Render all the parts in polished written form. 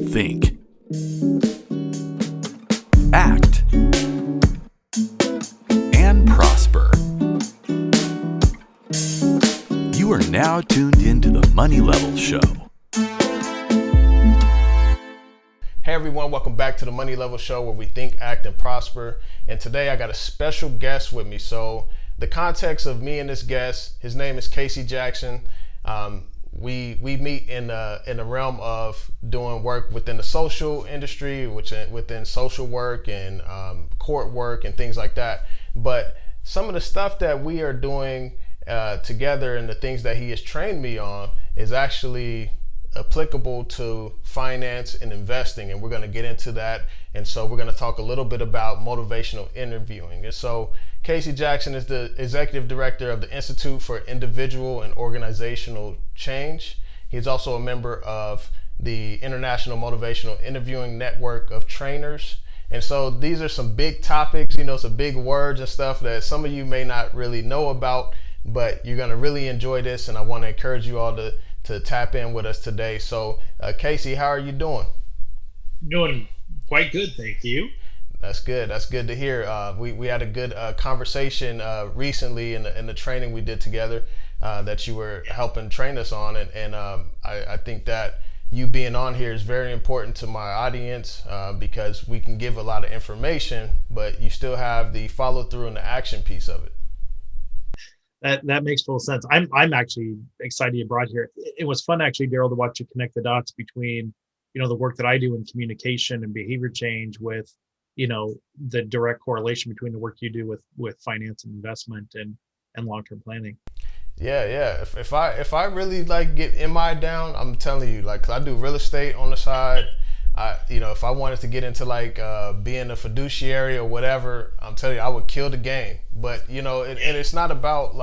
think, act, and prosper. You are now tuned into the Money Level Show. Hey everyone, welcome back to the Money Level Show where we think, act, and prosper. And today I got a special guest with me. So the context of me and this guest, his name is Casey Jackson. We meet in the realm of doing work within the social industry, which within social work and court work and things like that. But some of the stuff that we are doing together and the things that he has trained me on is actually applicable to finance and investing, and we're going to get into that. And so we're going to talk a little bit about motivational interviewing. And so Casey Jackson is the executive director of the Institute for Individual and Organizational Change. He's also a member of the International Motivational Interviewing Network of Trainers. And so these are some big topics, some big words and stuff that some of you may not really know about, but you're going to really enjoy this. And I want to encourage you all to tap in with us today. So Casey, how are you doing? Doing quite good, thank you. That's good. That's good to hear. We had a good conversation recently in the training we did together that you were helping train us on. And I think that you being on here is very important to my audience because we can give a lot of information, but you still have the follow through and the action piece of it. That makes full sense. I'm actually excited you brought here. It was fun actually, Daryl, to watch you connect the dots between, the work that I do in communication and behavior change with, the direct correlation between the work you do with finance and investment and long-term planning. Yeah. If I really get MI down, I'm telling you, 'cause I do real estate on the side. If I wanted to get into being a fiduciary or whatever, I'm telling you, I would kill the game. But, and it's not about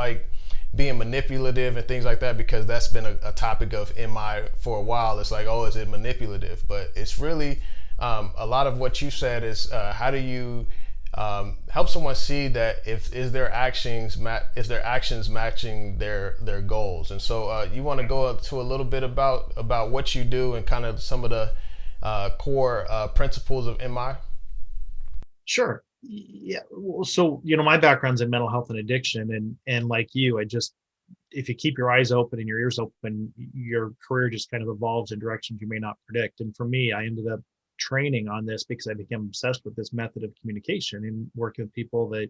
being manipulative and things like that, because that's been a topic of MI for a while. It's is it manipulative? But it's really a lot of what you said is how do you help someone see that if their actions matching their goals. And so you want to go into a little bit about what you do and kind of some of the core principles of MI? Sure. Yeah. So, my background's in mental health and addiction, and like you, if you keep your eyes open and your ears open, your career just kind of evolves in directions you may not predict. And for me, I ended up training on this because I became obsessed with this method of communication and working with people that,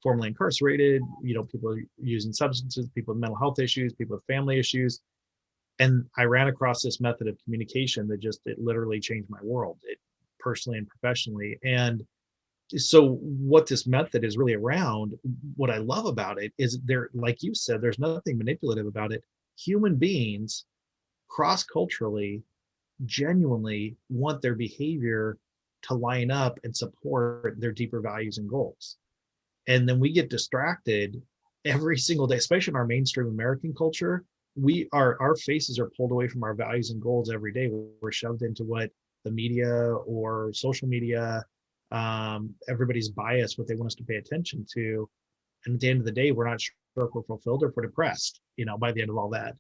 formerly incarcerated, people using substances, people with mental health issues, people with family issues. And I ran across this method of communication that it literally changed my world, personally and professionally. And so what this method is really around, what I love about it is like you said, there's nothing manipulative about it. Human beings cross-culturally genuinely want their behavior to line up and support their deeper values and goals. And then we get distracted every single day, especially in our mainstream American culture. Our faces are pulled away from our values and goals every day. We're shoved into what the media or social media, everybody's bias, what they want us to pay attention to. And at the end of the day, we're not sure if we're fulfilled or if we're depressed, by the end of all that.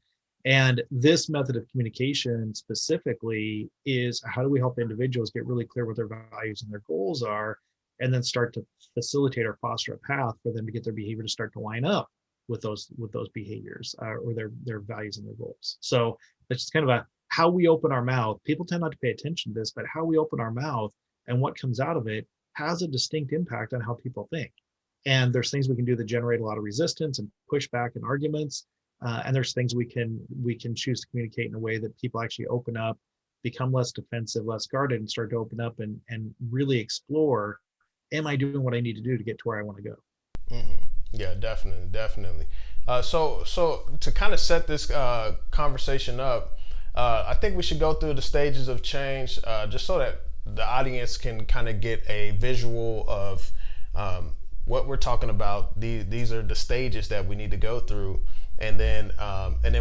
And this method of communication specifically is how do we help individuals get really clear what their values and their goals are, and then start to facilitate or foster a path for them to get their behavior to start to line up with those behaviors or their values and their goals. So it's just kind of how we open our mouth. People tend not to pay attention to this, but how we open our mouth and what comes out of it has a distinct impact on how people think. And there's things we can do that generate a lot of resistance and pushback and arguments. And there's things we can choose to communicate in a way that people actually open up, become less defensive, less guarded, and start to open up and really explore, am I doing what I need to do to get to where I want to go? Mm-hmm. Yeah, definitely. So to kind of set this conversation up, I think we should go through the stages of change just so that the audience can kind of get a visual of what we're talking about. These are the stages that we need to go through. And then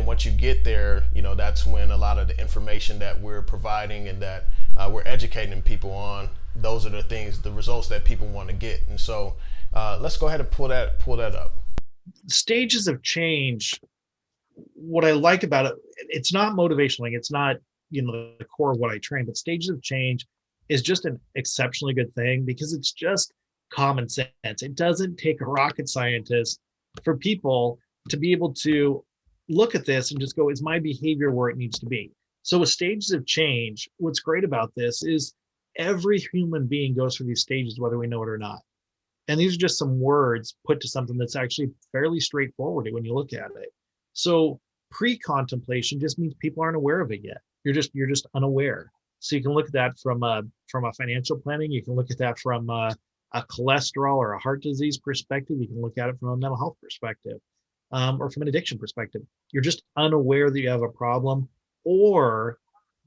once you get there, that's when a lot of the information that we're providing and that we're educating people on, those are the results that people want to get. And so let's go ahead and pull that up. Stages of change. What I like about it, it's not motivational. It's not the core of what I train. But stages of change is just an exceptionally good thing because it's just common sense. It doesn't take a rocket scientist for people to be able to look at this and just go, is my behavior where it needs to be? So with stages of change, what's great about this is every human being goes through these stages, whether we know it or not. And these are just some words put to something that's actually fairly straightforward when you look at it. So pre-contemplation just means people aren't aware of it yet. You're just unaware. So you can look at that from a financial planning. You can look at that from a cholesterol or a heart disease perspective. You can look at it from a mental health perspective, or from an addiction perspective. You're just unaware that you have a problem, or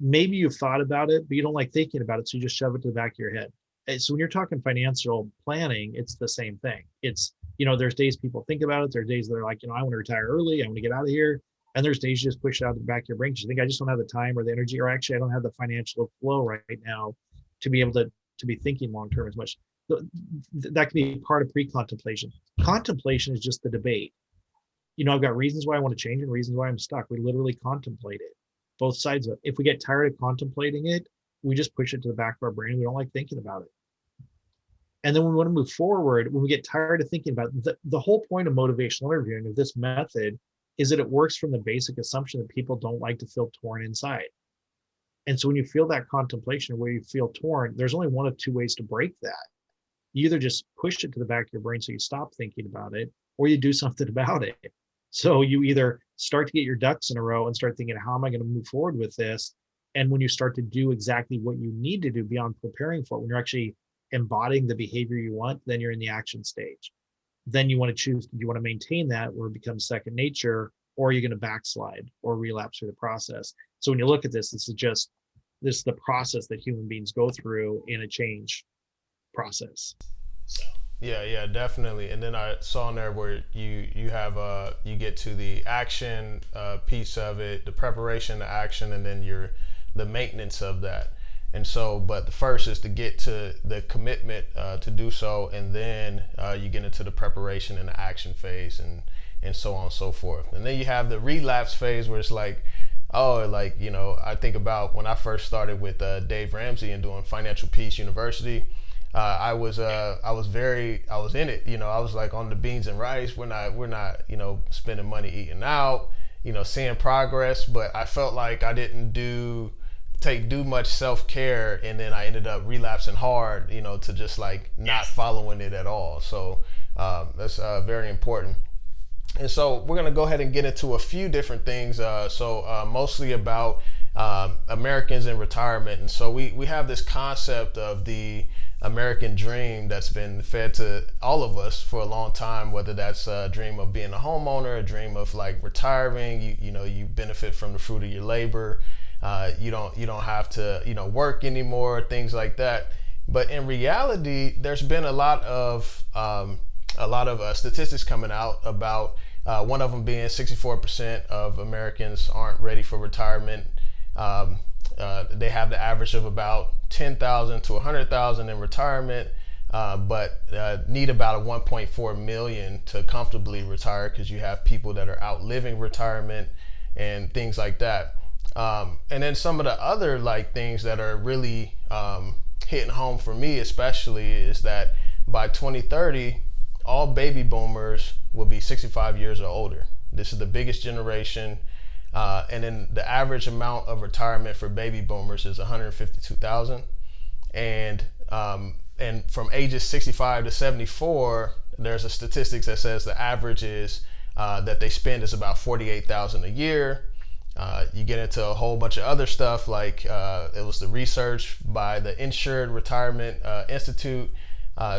maybe you've thought about it, but you don't like thinking about it, so you just shove it to the back of your head. And so when you're talking financial planning, it's the same thing. It's, there's days people think about it. There's days they're like, I want to retire early. I want to get out of here. And there's days you just push it out of the back of your brain. You think, I just don't have the time or the energy, or actually I don't have the financial flow right now to be able to be thinking long-term as much. That can be part of pre-contemplation. Contemplation is just the debate. I've got reasons why I want to change and reasons why I'm stuck. We literally contemplate it, both sides of it. If we get tired of contemplating it, we just push it to the back of our brain. We don't like thinking about it. And then when we want to move forward, when we get tired of thinking about it, the whole point of motivational interviewing, of this method, is that it works from the basic assumption that people don't like to feel torn inside. And so when you feel that contemplation where you feel torn, there's only one of two ways to break that. You either just push it to the back of your brain so you stop thinking about it, or you do something about it. So you either start to get your ducks in a row and start thinking, how am I going to move forward with this? And when you start to do exactly what you need to do beyond preparing for it, when you're actually embodying the behavior you want, then you're in the action stage. Then you want to choose, do you want to maintain that where it becomes second nature, or are you going to backslide or relapse through the process? So when you look at this, this is the process that human beings go through in a change process. So. Yeah, definitely. And then I saw in there where you have you get to the action piece of it, the preparation, the action, and then the maintenance of that. And so, but the first is to get to the commitment to do so, and then you get into the preparation and the action phase, and so on and so forth. And then you have the relapse phase where it's like, I think about when I first started with Dave Ramsey and doing Financial Peace University. I was in it, I was like on the beans and rice. We're not, spending money eating out, seeing progress, but I felt like I didn't do much self-care, and then I ended up relapsing hard, to just like not following it at all. So that's very important. And so we're going to go ahead and get into a few different things. Mostly about Americans in retirement. And so we have this concept of the American dream that's been fed to all of us for a long time, whether that's a dream of being a homeowner, a dream of like retiring, you benefit from the fruit of your labor. You don't have to, work anymore, things like that. But in reality, there's been a lot of statistics coming out about one of them being 64% of Americans aren't ready for retirement. They have the average of about 10,000 to 100,000 in retirement, but need about 1.4 million to comfortably retire, because you have people that are outliving retirement and things like that. And then some of the other things that are really hitting home for me especially is that by 2030, all baby boomers will be 65 years or older. This is the biggest generation. And then the average amount of retirement for baby boomers is 152,000. And from ages 65 to 74, there's a statistics that says the average is that they spend is about 48,000 a year. You get into a whole bunch of other stuff, like it was the research by the Insured Retirement Institute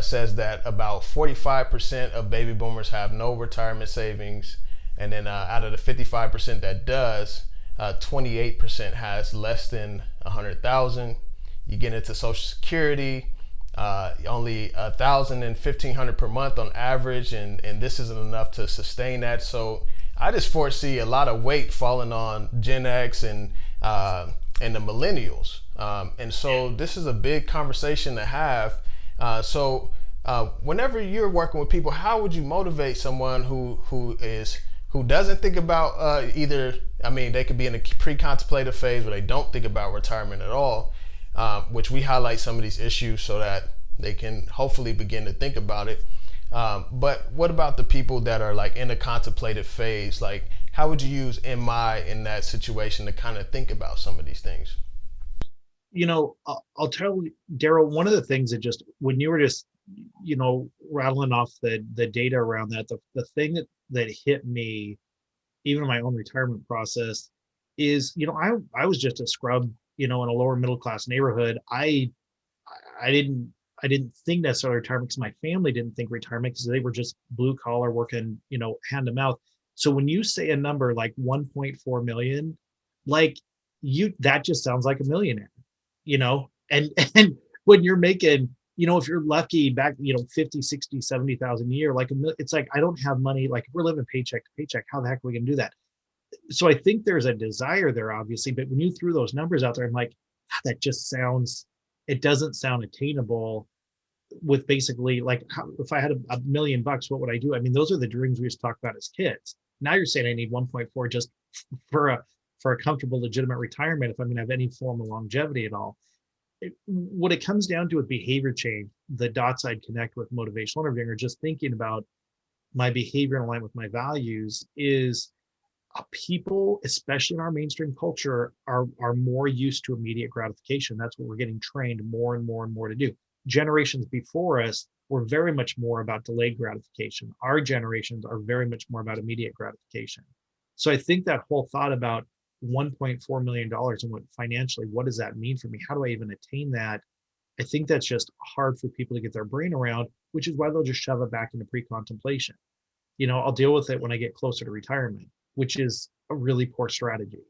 says that about 45% of baby boomers have no retirement savings. And then out of the 55% that does, 28% has less than 100,000. You get into Social Security, only 1,000 and 1,500 per month on average, and this isn't enough to sustain that. So I just foresee a lot of weight falling on Gen X and the millennials. And so this is a big conversation to have. So whenever you're working with people, how would you motivate someone who doesn't think about either I mean, they could be in a pre-contemplative phase where they don't think about retirement at all, which we highlight some of these issues so that they can hopefully begin to think about it. But what about the people that are like in a contemplative phase? Like, how would you use MI in that situation to kind of think about some of these things? I'll tell you, Daryl, one of the things that just when you were just, rattling off the data around that, the thing that hit me, even in my own retirement process, is, I was just a scrub, in a lower middle class neighborhood. I didn't think necessarily retirement because my family didn't think retirement because they were just blue collar working, hand to mouth. So when you say a number like 1.4 million, like that just sounds like a millionaire, and and when you're making, if you're lucky back, 50, 60, 70,000 a year, like it's like, I don't have money. Like if we're living paycheck to paycheck, how the heck are we going to do that? So I think there's a desire there, obviously, but when you threw those numbers out there, I'm like, that just it doesn't sound attainable with basically like, if I had a million bucks, what would I do? I mean, those are the dreams we used to talk about as kids. Now you're saying I need 1.4 just for a comfortable, legitimate retirement if I'm going to have any form of longevity at all. What it comes down to with behavior change, the dots I'd connect with motivational interviewing, or just thinking about my behavior in line with my values, is people, especially in our mainstream culture, are more used to immediate gratification. That's what we're getting trained more and more and more to do. Generations before us were very much more about delayed gratification. Our generations are very much more about immediate gratification. So I think that whole thought about $1.4 million and what does that mean for me? How do I even attain that? I think that's just hard for people to get their brain around, which is why they'll just shove it back into pre-contemplation. I'll deal with it when I get closer to retirement, which is a really poor strategy.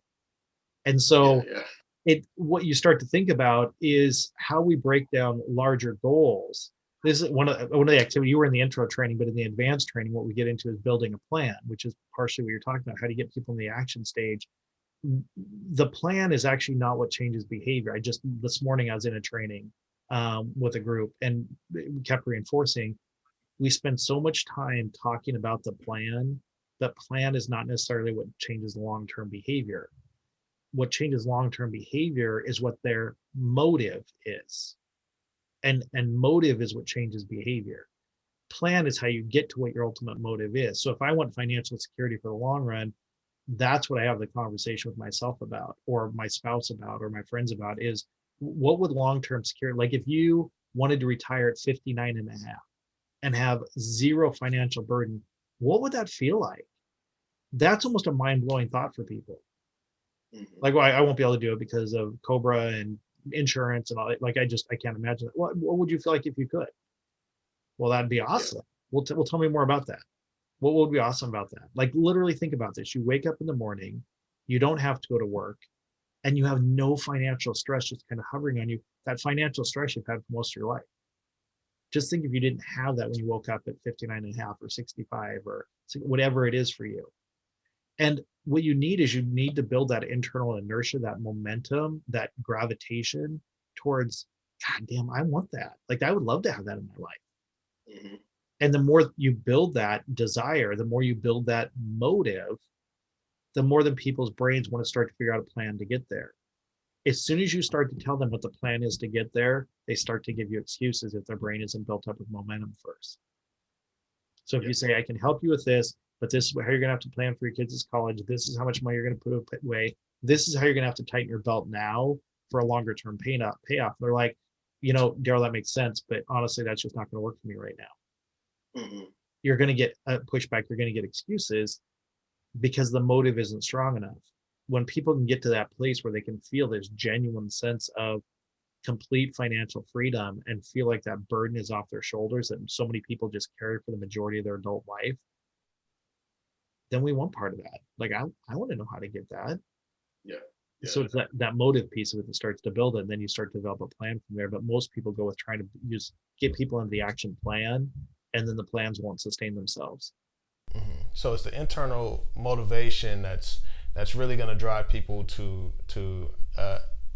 And so what you start to think about is how we break down larger goals. This is one of the activities. You were in the intro training, but in the advanced training, what we get into is building a plan, which is partially what you're talking about. How do you get people in the action stage? The plan is actually not what changes behavior. This morning I was in a training with a group, and kept reinforcing, we spend so much time talking about the plan. The plan is not necessarily what changes long-term behavior. What changes long-term behavior is what their motive is. And motive is what changes behavior. Plan is how you get to what your ultimate motive is. So if I want financial security for the long run, that's what I have the conversation with myself about, or my spouse about, or my friends about, is what would long-term security, like if you wanted to retire at 59 and a half and have zero financial burden, what would that feel like? That's almost a mind-blowing thought for people. Like, well, I won't be able to do it because of Cobra and insurance and all that. Like, I can't imagine it. What would you feel like if you could? Well, that'd be awesome. Well, tell me more about that. What would be awesome about that? Like, literally think about this. You wake up in the morning, you don't have to go to work, and you have no financial stress just kind of hovering on you. That financial stress you've had for most of your life. Just think if you didn't have that when you woke up at 59 and a half or 65 or whatever it is for you. And what you need to build that internal inertia, that momentum, that gravitation towards, God damn, I want that. Like, I would love to have that in my life. And the more you build that desire, the more you build that motive, the more than people's brains want to start to figure out a plan to get there. As soon as you start to tell them what the plan is to get there, they start to give you excuses if their brain isn't built up with momentum first. So if you say, I can help you with this, but this is how you're going to have to plan for your kids' college. This is how much money you're going to put away. This is how you're going to have to tighten your belt now for a longer term payoff. They're like, Daryl, that makes sense, but honestly, that's just not going to work for me right now. You're going to get pushback. You're going to get excuses because the motive isn't strong enough. When people can get to that place where they can feel this genuine sense of complete financial freedom and feel like that burden is off their shoulders that so many people just carry for the majority of their adult life, then we want part of that. Like, I want to know how to get that. So it's that motive piece of it that starts to build it, and then you start to develop a plan from there. But most people go with trying to get people into the action plan, and then the plans won't sustain themselves. So it's the internal motivation that's really going to drive people to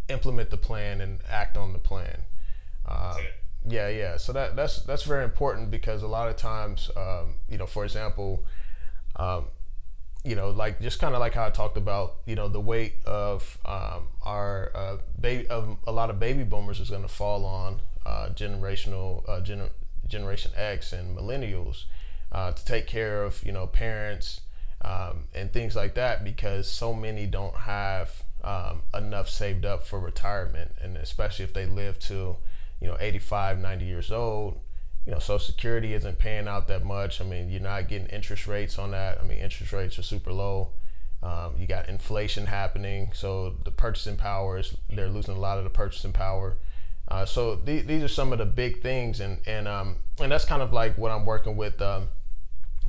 implement the plan and act on the plan. So that's very important, because a lot of times, for example, like just kind of like how I talked about, the weight of our of a lot of baby boomers is going to fall on Generation X and millennials to take care of, parents and things like that, because so many don't have enough saved up for retirement, and especially if they live to 85, 90 years old. Social Security isn't paying out that much. I mean, you're not getting interest rates on that. I mean, interest rates are super low. You got inflation happening, so the purchasing power they're losing a lot of the purchasing power. So these are some of the big things, and that's kind of like what I'm working with.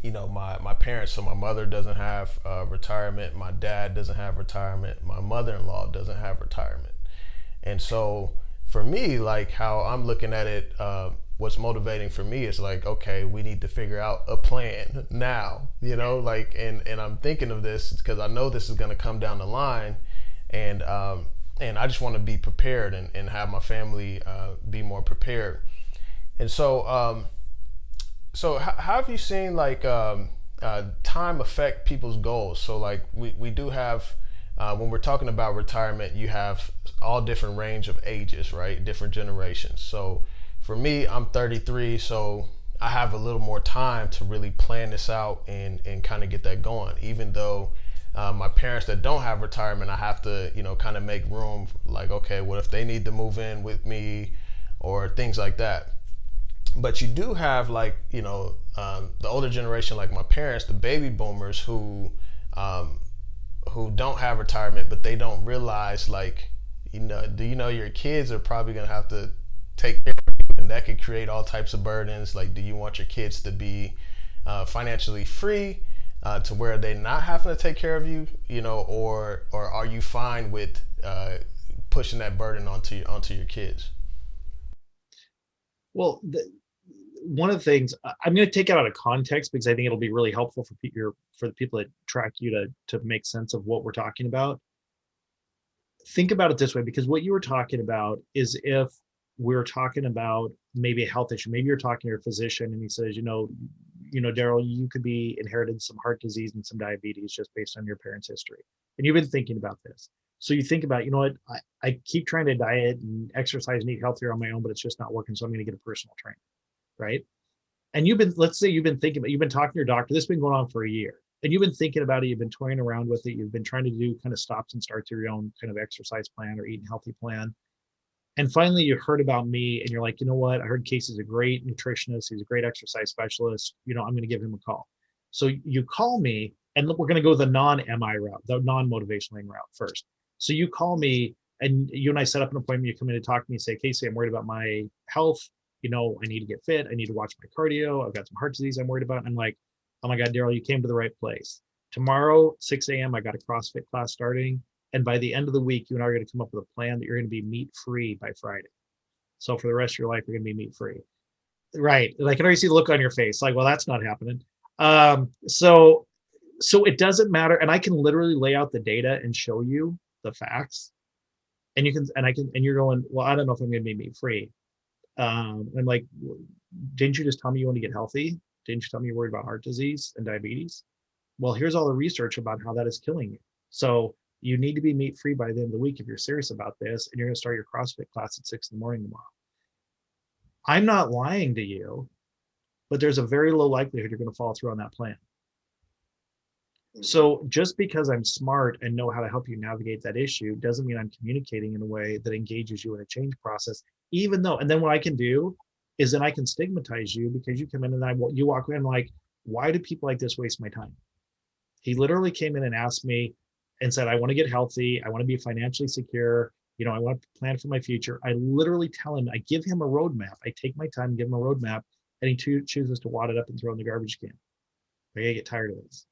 My parents. So my mother doesn't have retirement. My dad doesn't have retirement. My mother-in-law doesn't have retirement, and so for me, like how I'm looking at it. What's motivating for me is like, okay, we need to figure out a plan now, like, and I'm thinking of this because I know this is going to come down the line, and I just want to be prepared and have my family be more prepared. And so, how have you seen like time affect people's goals? So like we do have, when we're talking about retirement, you have all different range of ages, right? Different generations. So for me, I'm 33, so I have a little more time to really plan this out and kind of get that going. Even though my parents that don't have retirement, I have to, kind of make room. Like, okay, what if they need to move in with me or things like that? But you do have like, the older generation, like my parents, the baby boomers who don't have retirement, but they don't realize like, do you know your kids are probably going to have to take care of you, and that could create all types of burdens. Like, do you want your kids to be financially free to where they're not having to take care of you, or are you fine with pushing that burden onto your kids? Well, one of the things I'm going to take it out of context because I think it'll be really helpful for the people that track you to make sense of what we're talking about. Think about it this way, because what you were talking about is if we're talking about maybe a health issue, maybe you're talking to your physician and he says, Daryl, you could be inherited some heart disease and some diabetes just based on your parents' history. And you've been thinking about this. So you think about, what, I keep trying to diet and exercise and eat healthier on my own, but it's just not working. So I'm going to get a personal trainer, right? And let's say you've been talking to your doctor, this has been going on for a year. And you've been thinking about it, you've been toying around with it, you've been trying to do kind of stops and starts of your own kind of exercise plan or eating healthy plan. And finally, you heard about me and you're like, you know what? I heard Casey's a great nutritionist. He's a great exercise specialist. I'm going to give him a call. So you call me and we're going to go the non-MI route, the non-motivational route first. So you call me and you and I set up an appointment. You come in to talk to me, say, Casey, I'm worried about my health. I need to get fit. I need to watch my cardio. I've got some heart disease I'm worried about. And I'm like, oh my God, Daryl, you came to the right place. Tomorrow, 6 a.m., I got a CrossFit class starting. And by the end of the week, you and I are going to come up with a plan that you're going to be meat-free by Friday. So for the rest of your life, you're going to be meat-free. Right. I can already see the look on your face. Like, well, that's not happening. So it doesn't matter. And I can literally lay out the data and show you the facts. And you're going, well, I don't know if I'm going to be meat-free. I'm like, didn't you just tell me you want to get healthy? Didn't you tell me you're worried about heart disease and diabetes? Well, here's all the research about how that is killing you. So you need to be meat free by the end of the week if you're serious about this, and you're going to start your CrossFit class at 6 a.m. tomorrow. I'm not lying to you, but there's a very low likelihood you're going to follow through on that plan. So just because I'm smart and know how to help you navigate that issue doesn't mean I'm communicating in a way that engages you in a change process, even though, and then what I can do is then I can stigmatize you because you come in and you walk in like, why do people like this waste my time? He literally came in and asked me and said, I want to get healthy. I want to be financially secure. I want to plan for my future. I literally tell him, I give him a roadmap. I take my time, give him a roadmap, and he chooses to wad it up and throw in the garbage can. I get tired of this.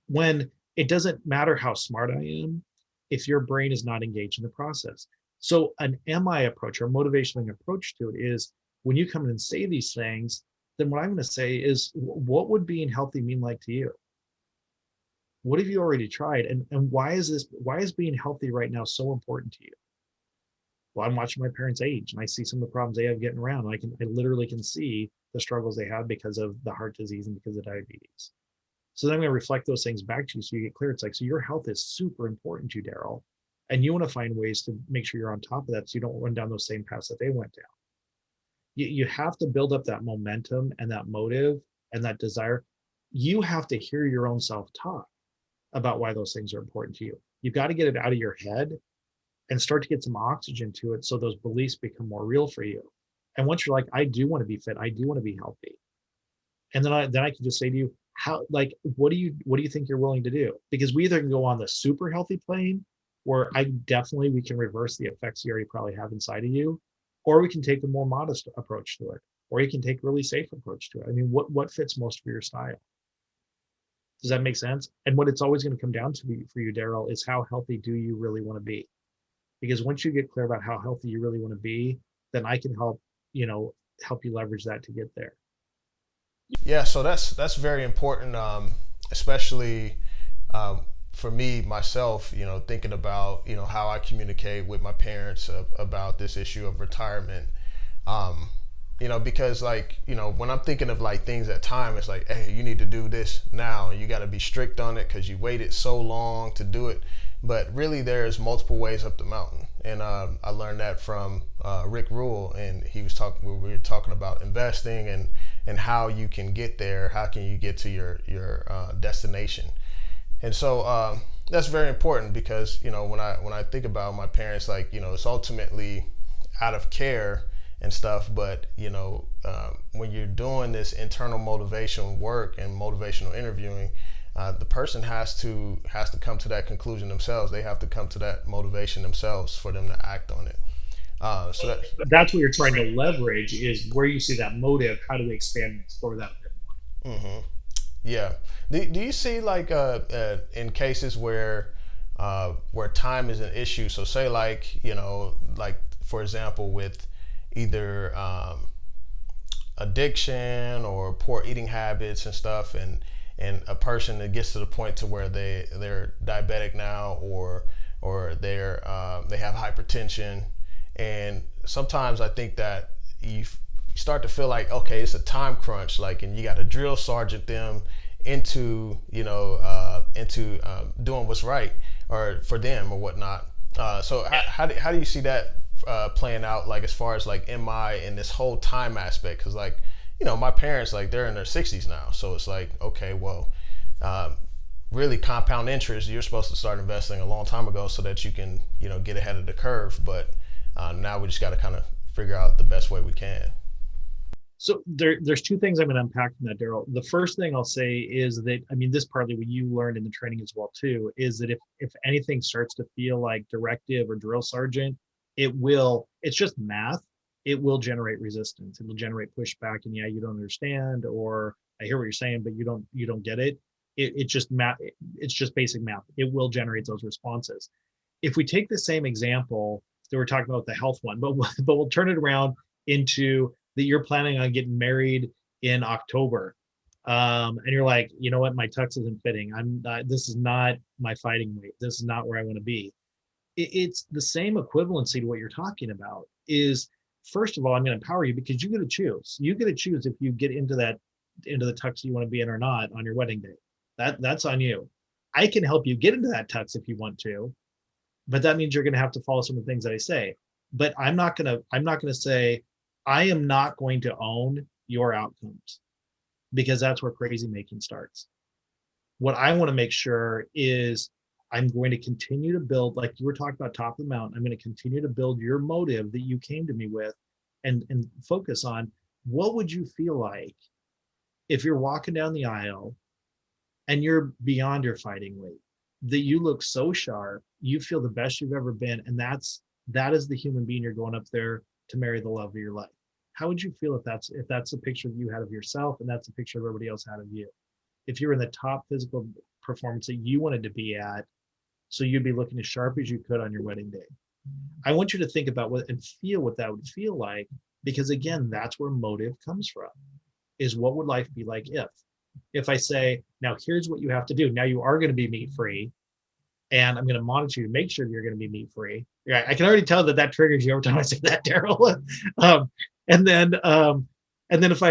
When it doesn't matter how smart I am, if your brain is not engaged in the process. So an MI approach or motivational approach to it is when you come in and say these things, then what I'm going to say is, what would being healthy mean like to you? What have you already tried? And why is being healthy right now so important to you? Well, I'm watching my parents age and I see some of the problems they have getting around. I literally can see the struggles they have because of the heart disease and because of diabetes. So then I'm going to reflect those things back to you so you get clear. It's like, so your health is super important to you, Daryl. And you want to find ways to make sure you're on top of that so you don't run down those same paths that they went down. You have to build up that momentum and that motive and that desire. You have to hear your own self-talk about why those things are important to you. You've got to get it out of your head and start to get some oxygen to it so those beliefs become more real for you. And once you're like, I do want to be fit, I do want to be healthy. And then I can just say to you, how, like, what do you think you're willing to do? Because we either can go on the super healthy plane, where we can reverse the effects you already probably have inside of you, or we can take a more modest approach to it, or you can take a really safe approach to it. I mean, what fits most for your style? Does that make sense? And what it's always going to come down to for you, Daryl, is how healthy do you really want to be? Because once you get clear about how healthy you really want to be, then I can help you leverage that to get there. Yeah, so that's very important, especially for me myself. Thinking about how I communicate with my parents about this issue of retirement. Because when I'm thinking of like things at time, it's like, hey, you need to do this now, and you got to be strict on it because you waited so long to do it. But really, there's multiple ways up the mountain, and I learned that from Rick Rule, and we were talking about investing and how you can get there, how can you get to your destination. And so that's very important because when I think about my parents, it's ultimately out of care and stuff, but when you're doing this internal motivation work and motivational interviewing, the person has to come to that conclusion themselves. They have to come to that motivation themselves for them to act on it. So that's what you're trying to leverage, is where you see that motive. How do we expand and explore that a bit more? Mm-hmm. Yeah. Do you see in cases where time is an issue? So say for example, with either addiction or poor eating habits and stuff, and a person that gets to the point to where they're diabetic now, or they have hypertension, and sometimes I think that you start to feel like, okay, it's a time crunch, and you got to drill sergeant them into doing what's right or for them or whatnot. So how do you see that playing out, as far as in this whole time aspect? Because my parents, they're in their 60s now, so it's like, okay, well, really compound interest, you're supposed to start investing a long time ago so that you can get ahead of the curve, but now we just got to kind of figure out the best way we can. So there's two things I'm going to unpack from that, Daryl. The first thing I'll say is that, this partly what you learned in the training as well too, is that if anything starts to feel like directive or drill sergeant, it's just math. It will generate resistance. It will generate pushback, and yeah, you don't understand, or I hear what you're saying, but you don't get it. It's just math. It's just basic math. It will generate those responses. If we take the same example that we're talking about, the health one, but we'll turn it around into that you're planning on getting married in October, and you're like, you know what, my tux isn't fitting. This is not my fighting weight. This is not where I want to be. It's the same equivalency to what you're talking about. Is, first of all, I'm going to empower you because you get to choose. You get to choose if you get into the tux you want to be in or not on your wedding day. That's on you. I can help you get into that tux if you want to, but that means you're going to have to follow some of the things that I say. But I'm not going to say, I am not going to own your outcomes, because that's where crazy making starts. What I want to make sure is I'm going to continue to build, like you were talking about, top of the mountain. I'm going to continue to build your motive that you came to me with, and focus on, what would you feel like if you're walking down the aisle and you're beyond your fighting weight, that you look so sharp, you feel the best you've ever been, and that is the human being you're going up there to marry the love of your life. How would you feel if that's a picture that you had of yourself, and that's a picture everybody else had of you? If you're in the top physical performance that you wanted to be at, so you'd be looking as sharp as you could on your wedding day. I want you to think about and feel what that would feel like, because again, that's where motive comes from, is what would life be like if I say, now here's what you have to do. Now you are going to be meat free, and I'm going to monitor you to make sure you're going to be meat free. Yeah, I can already tell that triggers you every time I say that, Daryl. And then if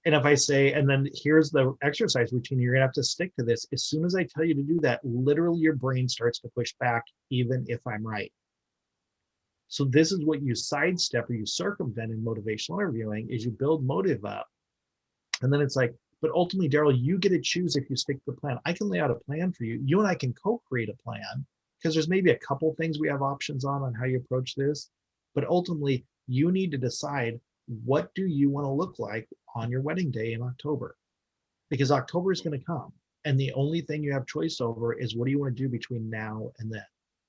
And if I say, and then here's the exercise routine, you're gonna have to stick to this. As soon as I tell you to do that, literally your brain starts to push back, even if I'm right. So this is what you sidestep or you circumvent in motivational interviewing is you build motive up. And then it's like, but ultimately, Daryl, you get to choose if you stick to the plan. I can lay out a plan for you. You and I can co-create a plan because there's maybe a couple things we have options on how you approach this. But ultimately, you need to decide what do you want to look like on your wedding day in October? Because October is going to come. And the only thing you have choice over is what do you want to do between now and then?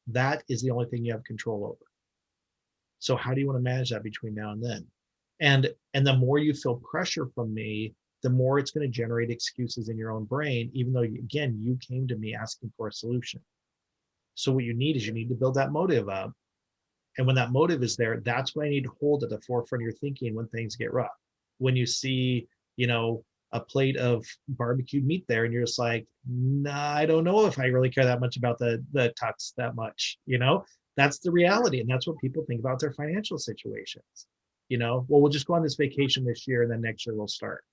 That is the only thing you have control over. So how do you want to manage that between now and then? And the more you feel pressure from me, the more it's going to generate excuses in your own brain, even though, again, you came to me asking for a solution. So what you need is you need to build that motive up. And when that motive is there, that's what I need to hold at the forefront of your thinking when things get rough. When you see, a plate of barbecued meat there and you're just like, nah, I don't know if I really care that much about the tux that much, that's the reality. And that's what people think about their financial situations. Well, we'll just go on this vacation this year and then next year we'll start.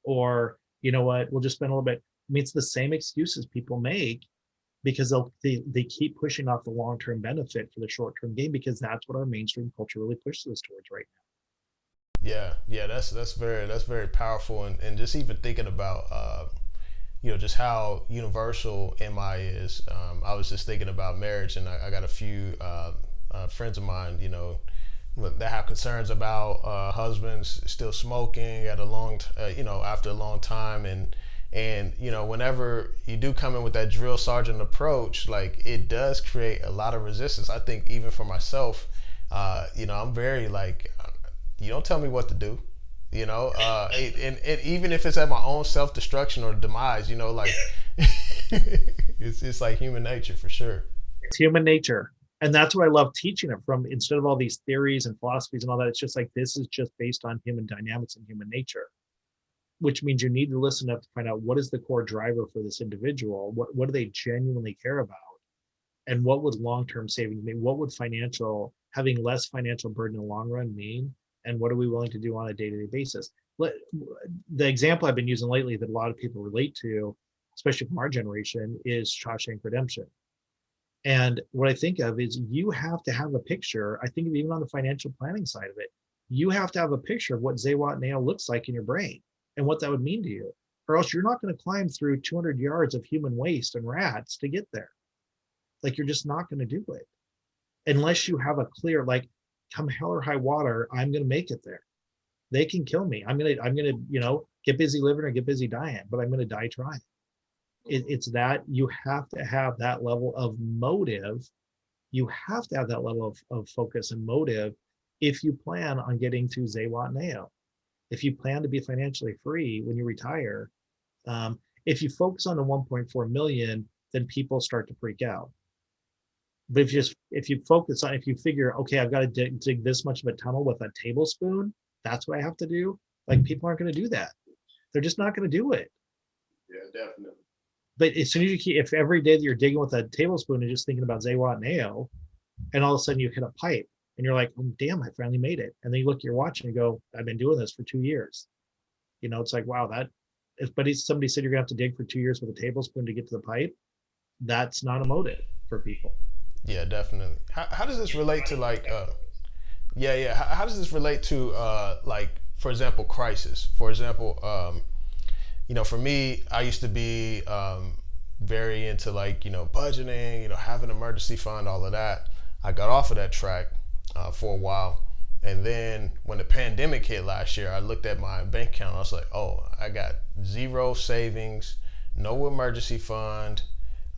Or, you know what, we'll just spend a little bit. I mean, it's the same excuses people make because they keep pushing off the long-term benefit for the short-term gain because that's what our mainstream culture really pushes us towards right Yeah, that's very powerful, and just even thinking about just how universal MI is. I was just thinking about marriage, and I got a few friends of mine, that have concerns about husbands still smoking at a after a long time, and whenever you do come in with that drill sergeant approach, like it does create a lot of resistance. I think even for myself, I'm very like, you don't tell me what to do, and even if it's at my own self-destruction or demise, like it's like human nature for sure. It's human nature. And that's what I love teaching it from. Instead of all these theories and philosophies and all that, it's just like, this is just based on human dynamics and human nature, which means you need to listen up to find out what is the core driver for this individual. What do they genuinely care about? And what would long-term savings mean? What would having less financial burden in the long run mean? And what are we willing to do on a day-to-day basis? The example I've been using lately that a lot of people relate to, especially from our generation, is Shawshank Redemption. And what I think of is you have to have a picture. I think of even on the financial planning side of it, you have to have a picture of what Zewatt Nail looks like in your brain and what that would mean to you, or else you're not going to climb through 200 yards of human waste and rats to get there. Like, you're just not going to do it unless you have a clear, like, come hell or high water, I'm going to make it there. They can kill me. I'm going to, get busy living or get busy dying, but I'm going to die trying. It's that you have to have that level of motive. You have to have that level of focus and motive if you plan on getting to Zewatt Nail. If you plan to be financially free when you retire, if you focus on the 1.4 million, then people start to freak out. But if you figure, okay, I've got to dig this much of a tunnel with a tablespoon, that's what I have to do. Like, people aren't going to do that. They're just not going to do it. Yeah, definitely. But as soon as if every day that you're digging with a tablespoon and just thinking about Zewatt Nail, and all of a sudden you hit a pipe and you're like, oh, damn, I finally made it. And then you look at your watch and you go, I've been doing this for 2 years. It's like, wow, somebody said you're gonna have to dig for 2 years with a tablespoon to get to the pipe. That's not a motive for people. Yeah, definitely. How does this relate to like, how does this relate to like, for example, crisis? For example, for me, I used to be very into like, budgeting, having an emergency fund, all of that. I got off of that track for a while. And then when the pandemic hit last year, I looked at my bank account. I was like, oh, I got zero savings, no emergency fund.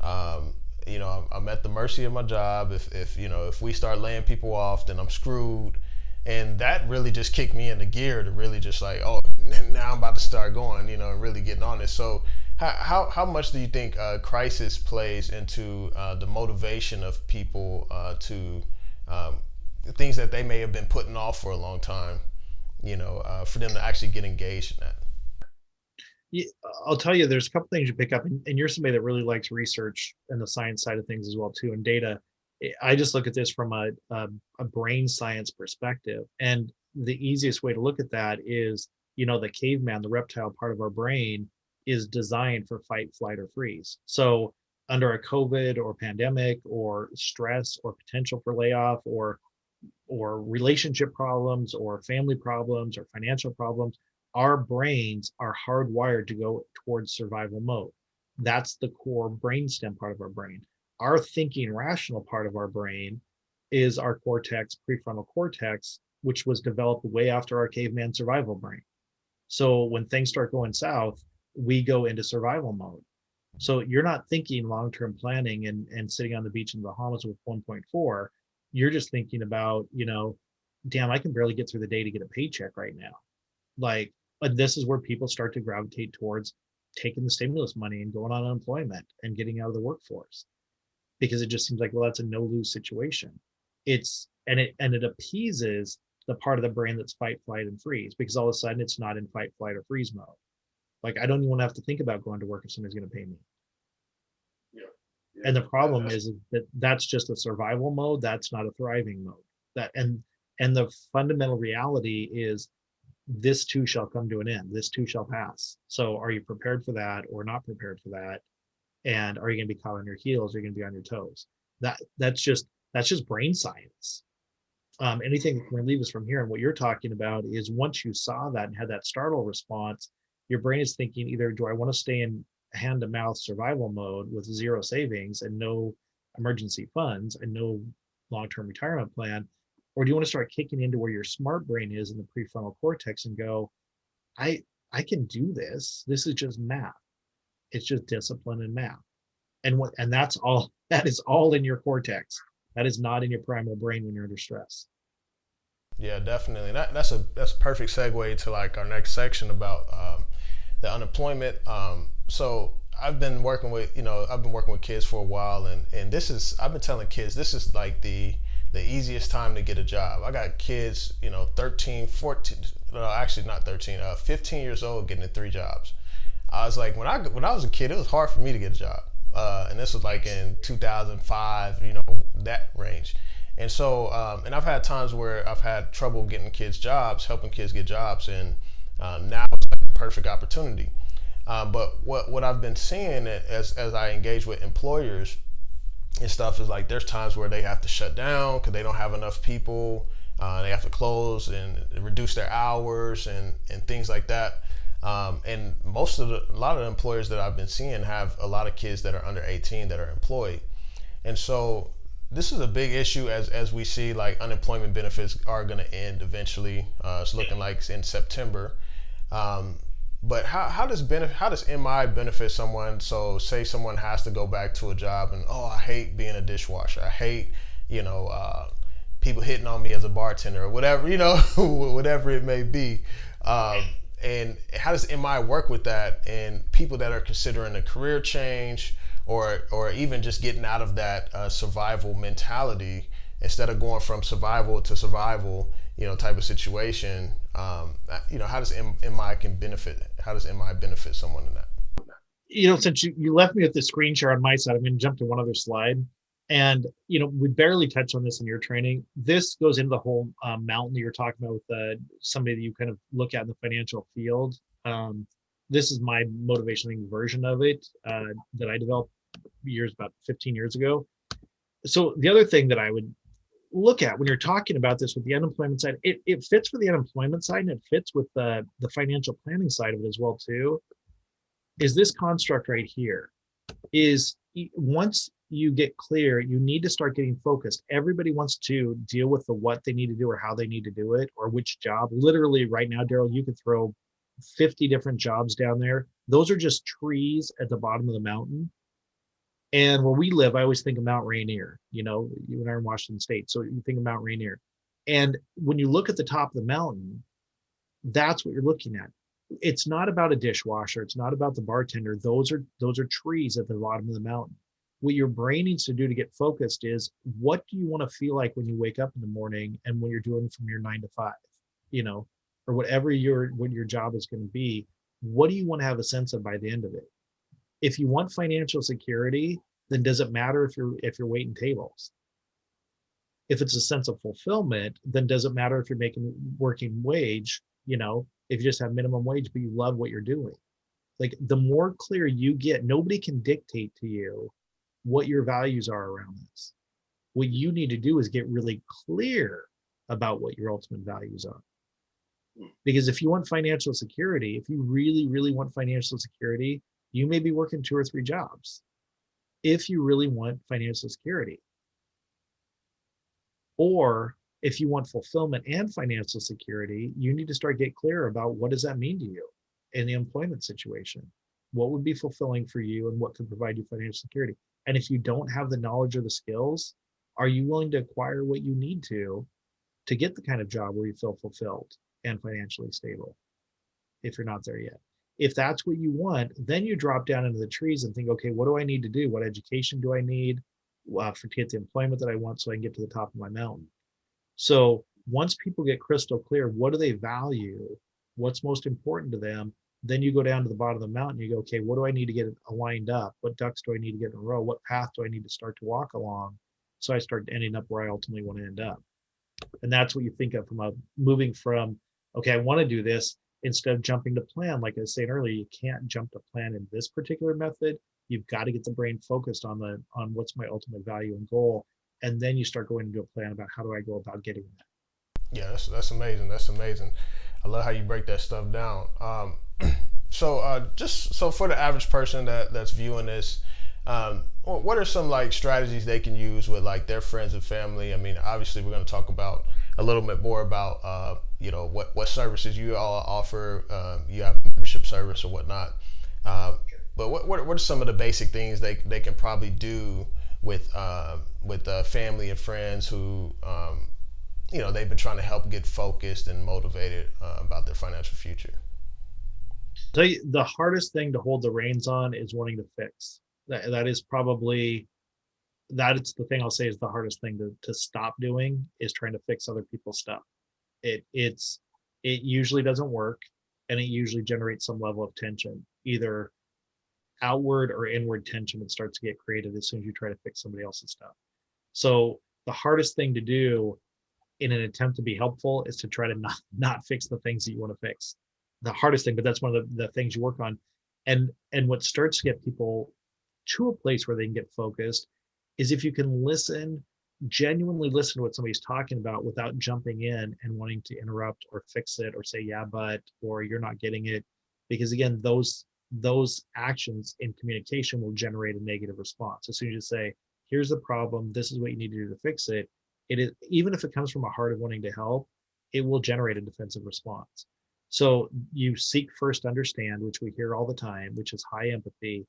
I'm at the mercy of my job. If we start laying people off, then I'm screwed. And that really just kicked me into gear to really just like, oh, now I'm about to start going, and really getting on it. So how much do you think crisis plays into the motivation of people to things that they may have been putting off for a long time, for them to actually get engaged in that? Yeah, I'll tell you, there's a couple things you pick up, and you're somebody that really likes research and the science side of things as well too, and data. I just look at this from a brain science perspective, and the easiest way to look at that is the caveman, the reptile part of our brain is designed for fight, flight, or freeze. So under a COVID or pandemic or stress or potential for layoff or relationship problems or family problems or financial problems, our brains are hardwired to go towards survival mode. That's the core brainstem part of our brain. Our thinking rational part of our brain is our cortex, prefrontal cortex, which was developed way after our caveman survival brain. So when things start going south, we go into survival mode. So you're not thinking long-term planning and sitting on the beach in the Bahamas with 1.4. You're just thinking about, damn, I can barely get through the day to get a paycheck right now. Like, but this is where people start to gravitate towards taking the stimulus money and going on unemployment and getting out of the workforce, because it just seems like, well, that's a no-lose situation. It appeases the part of the brain that's fight, flight, and freeze, because all of a sudden it's not in fight, flight, or freeze mode. Like, I don't even have to think about going to work if somebody's going to pay me. And the problem is that that's just a survival mode. That's not a thriving mode. And the fundamental reality is this too shall come to an end. This too shall pass. So are you prepared for that or not prepared for that? And are you going to be caught on your heels? Or are you going to be on your toes? That's just brain science. Anything that can relieve us from here, and what you're talking about is once you saw that and had that startle response, your brain is thinking either, do I want to stay in hand-to-mouth survival mode with zero savings and no emergency funds and no long-term retirement plan, or do you want to start kicking into where your smart brain is in the prefrontal cortex and go, I can do this. This is just math. It's just discipline and math. And that is all in your cortex. That is not in your primal brain when you're under stress. Yeah, definitely. That's a perfect segue to like our next section about the unemployment. So I've been working with kids for a while, and I've been telling kids this is like the easiest time to get a job. I got kids, 13, 14, no, actually not 13, 15 years old getting 3 jobs. I was like, when I was a kid, it was hard for me to get a job. And this was like in 2005, that range. And so, and I've had times where I've had trouble getting kids jobs, helping kids get jobs, and now it's like a perfect opportunity. But what I've been seeing as I engage with employers and stuff is like there's times where they have to shut down because they don't have enough people. They have to close and reduce their hours and things like that. And a lot of the employers that I've been seeing have a lot of kids that are under 18 that are employed. And so this is a big issue as we see like unemployment benefits are going to end eventually. It's looking like in September. But how does MI benefit someone? So say someone has to go back to a job and, I hate being a dishwasher. I hate, people hitting on me as a bartender or whatever, whatever it may be. And how does MI work with that? And people that are considering a career change or even just getting out of that survival mentality instead of going from survival to survival, type of situation, how does MI benefit someone in that? Since you left me with the screen share on my side, I'm going to jump to one other slide. And, we barely touched on this in your training. This goes into the whole mountain that you're talking about with somebody that you kind of look at in the financial field. This is my motivational version of it that I developed about 15 years ago. So the other thing that I would look at when you're talking about this with the unemployment side, it fits for the unemployment side and it fits with the financial planning side of it as well too, is this construct right here. Is once you get clear, you need to start getting focused. Everybody wants to deal with the what they need to do or how they need to do it or which job. Literally right now, Daryl, you could throw 50 different jobs down there. Those are just trees at the bottom of the mountain. And where we live, I always think of Mount Rainier. You and I are in Washington State, so you think of Mount Rainier. And when you look at the top of the mountain, that's what you're looking at. It's not about a dishwasher. It's not about the bartender. Those are trees at the bottom of the mountain. What your brain needs to do to get focused is, what do you want to feel like when you wake up in the morning and when you're doing from your 9 to 5, or whatever what your job is going to be. What do you want to have a sense of by the end of it? If you want financial security, then does it matter if you're waiting tables? If it's a sense of fulfillment, then does it matter if you're making working wage, if you just have minimum wage, but you love what you're doing. Like the more clear you get, nobody can dictate to you what your values are around this. What you need to do is get really clear about what your ultimate values are. Because if you want financial security, if you really, really want financial security, you may be working 2 or 3 jobs. If you really want financial security, or if you want fulfillment and financial security, you need to start get clear about what does that mean to you in the employment situation. What would be fulfilling for you and what could provide you financial security? And if you don't have the knowledge or the skills, are you willing to acquire what you need to get the kind of job where you feel fulfilled and financially stable if you're not there yet? If that's what you want, then you drop down into the trees and think, okay, what do I need to do? What education do I need to get the employment that I want so I can get to the top of my mountain? So once people get crystal clear, what do they value? What's most important to them? Then you go down to the bottom of the mountain. You go, okay, what do I need to get aligned up? What ducks do I need to get in a row? What path do I need to start to walk along? So I start ending up where I ultimately want to end up. And that's what you think of from moving from, okay, I want to do this, instead of jumping to plan. Like I was saying earlier, you can't jump to plan in this particular method. You've got to get the brain focused on what's my ultimate value and goal. And then you start going into a plan about how do I go about getting that. Yeah, that's amazing. That's amazing. I love how you break that stuff down. Just so for the average person that's viewing this, what are some like strategies they can use with like their friends and family? I mean, obviously we're going to talk about a little bit more about what services you all offer. You have a membership service or whatnot. But what are some of the basic things they can probably do with family and friends who they've been trying to help get focused and motivated about their financial future? Tell you, the hardest thing to hold the reins on is wanting to fix. That's the thing I'll say is the hardest thing to stop doing is trying to fix other people's stuff. It usually doesn't work, and it usually generates some level of tension, either outward or inward tension that starts to get created as soon as you try to fix somebody else's stuff. So the hardest thing to do in an attempt to be helpful is to try to not fix the things that you want to fix. The hardest thing, but that's one of the things you work on. And what starts to get people to a place where they can get focused is if you can genuinely listen to what somebody's talking about without jumping in and wanting to interrupt or fix it or say, yeah, but, or you're not getting it. Because again, those actions in communication will generate a negative response. As soon as you say, here's the problem, this is what you need to do to fix it, even if it comes from a heart of wanting to help, it will generate a defensive response. So you seek first understand, which we hear all the time, which is high empathy.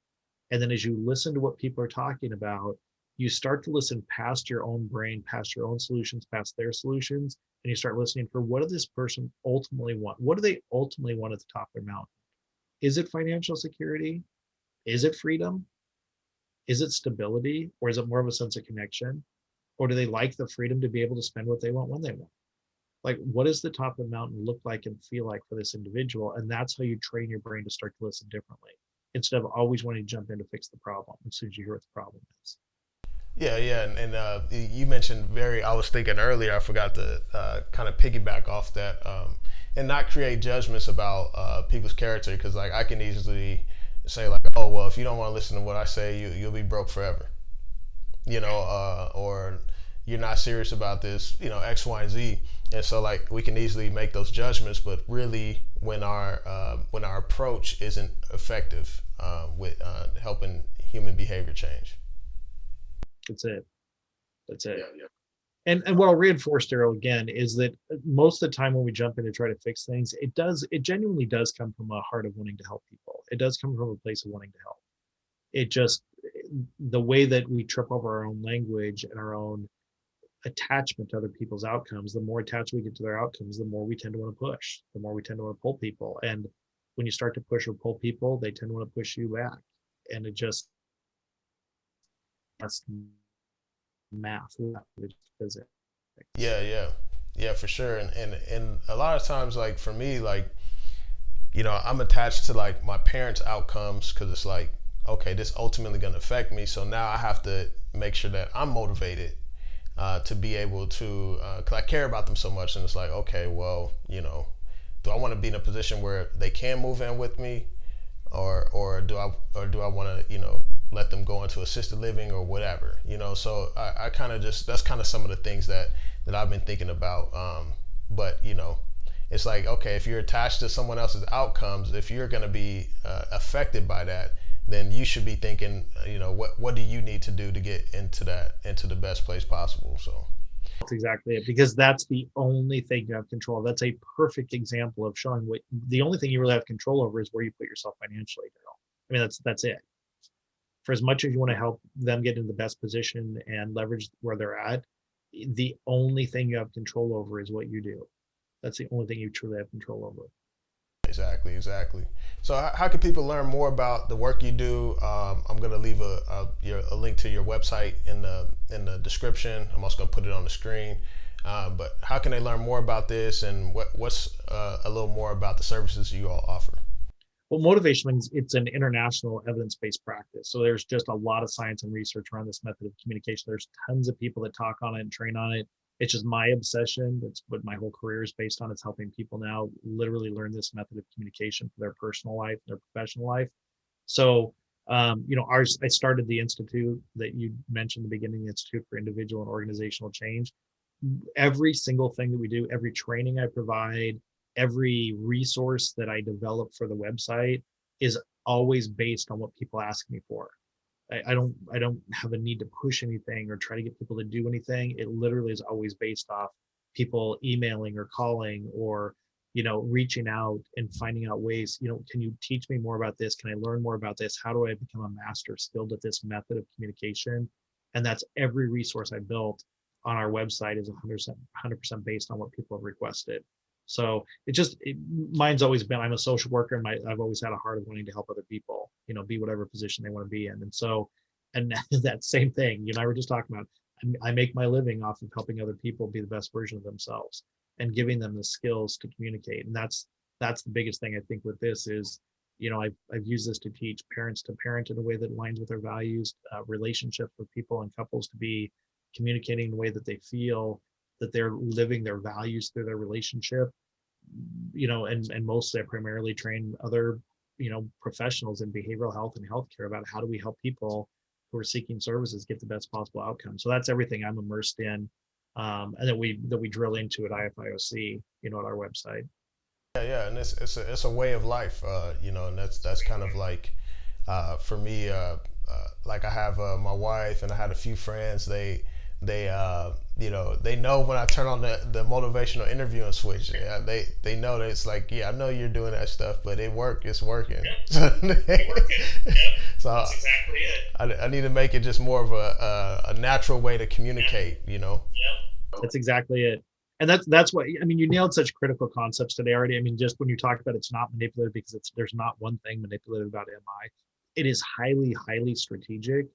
And then as you listen to what people are talking about, you start to listen past your own brain, past your own solutions, past their solutions, and you start listening for what does this person ultimately want? What do they ultimately want at the top of their mountain? Is it financial security? Is it freedom? Is it stability? Or is it more of a sense of connection? Or do they like the freedom to be able to spend what they want when they want? Like, what does the top of the mountain look like and feel like for this individual? And that's how you train your brain to start to listen differently, instead of always wanting to jump in to fix the problem as soon as you hear what the problem is. Yeah, and you mentioned I was thinking earlier, I forgot to kind of piggyback off that, and not create judgments about people's character, because like I can easily say like, oh well, if you don't want to listen to what I say, you'll be broke forever, or you're not serious about this, X, Y, and Z. And so like we can easily make those judgments, but really when our approach isn't effective with helping human behavior change. That's it. Yeah. And what I'll reinforce, Daryl, again, is that most of the time when we jump in to try to fix things, it genuinely does come from a heart of wanting to help people. It does come from a place of wanting to help. It just, the way that we trip over our own language and our own attachment to other people's outcomes, the more attached we get to their outcomes, the more we tend to want to push, the more we tend to want to pull people. And when you start to push or pull people, they tend to want to push you back. And that's math, it's physics. Yeah, for sure. And a lot of times, like for me, like, I'm attached to like my parents' outcomes, because it's like, okay, this ultimately going to affect me. So now I have to make sure that I'm motivated to be able to, because I care about them so much. And it's like, okay, well, do I want to be in a position where they can move in with me, or do I want to let them go into assisted living or whatever, So I kind of just, that's kind of some of the things that I've been thinking about. But it's like, okay, if you're attached to someone else's outcomes, if you're going to be affected by that, then you should be thinking, what do you need to do to get into the best place possible. So that's exactly it, because that's the only thing you have control of. That's a perfect example of showing what the only thing you really have control over is where you put yourself financially, Daryl. I mean, that's it. For as much as you want to help them get in the best position and leverage where they're at, the only thing you have control over is what you do. That's the only thing you truly have control over. Exactly. So how can people learn more about the work you do? I'm going to leave a link to your website in the description. I'm also going to put it on the screen. But how can they learn more about this, and what's a little more about the services you all offer? Well, motivation, it's an international evidence-based practice. So there's just a lot of science and research around this method of communication. There's tons of people that talk on it and train on it. It's just my obsession. That's what my whole career is based on. It's helping people now literally learn this method of communication for their personal life, their professional life. So, I started the institute that you mentioned at the beginning, the Institute for Individual and Organizational Change. Every single thing that we do, every training I provide, every resource that I develop for the website is always based on what people ask me for. I don't have a need to push anything or try to get people to do anything. It literally is always based off people emailing or calling or, reaching out and finding out ways, can you teach me more about this? Can I learn more about this? How do I become a master skilled at this method of communication? And that's every resource I built on our website is 100% based on what people have requested. So mine's always been, I'm a social worker, and I've always had a heart of wanting to help other people, be whatever position they want to be in. And so, and that same thing, you and I were just talking about, I make my living off of helping other people be the best version of themselves and giving them the skills to communicate. And that's the biggest thing I think with this is, I've used this to teach parents to parent in a way that aligns with their values, relationships with people and couples to be communicating in a way that they feel that they're living their values through their relationship, and mostly I primarily train other, professionals in behavioral health and healthcare about how do we help people who are seeking services get the best possible outcome. So that's everything I'm immersed in, and that we drill into at IFIOC, at our website. Yeah, and it's a way of life, and that's kind of like, for me, like I have my wife and I had a few friends. They know when I turn on the motivational interviewing switch. Yeah, they know that it's like, I know you're doing that stuff, but it's working. Yeah. So that's exactly it. I need to make it just more of a natural way to communicate, Yeah. That's exactly it. And that's what, you nailed such critical concepts today already. Just when you talk about it's not manipulative, because there's not one thing manipulative about MI. It is highly, highly strategic,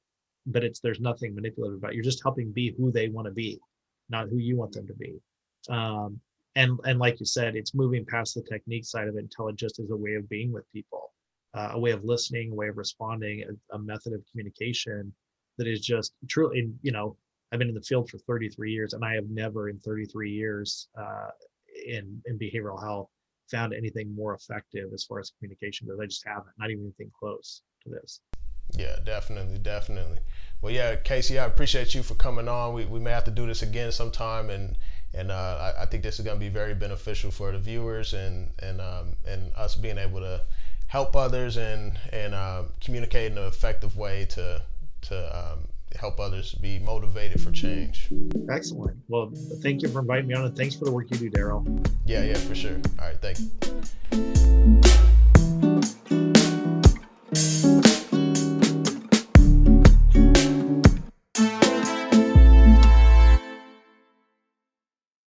but there's nothing manipulative about it. You're just helping be who they want to be, not who you want them to be. And like you said, it's moving past the technique side of it until it just is a way of being with people, a way of listening, a way of responding, a method of communication that is just truly, I've been in the field for 33 years, and I have never in 33 years in behavioral health found anything more effective as far as communication goes. I just haven't, not even anything close to this. Yeah, definitely. Well, yeah, Casey, I appreciate you for coming on. We may have to do this again sometime, and I think this is going to be very beneficial for the viewers and us being able to help others and communicate in an effective way to help others be motivated for change. Excellent. Well, thank you for inviting me on, and thanks for the work you do, Daryl. Yeah, for sure. All right, thank you.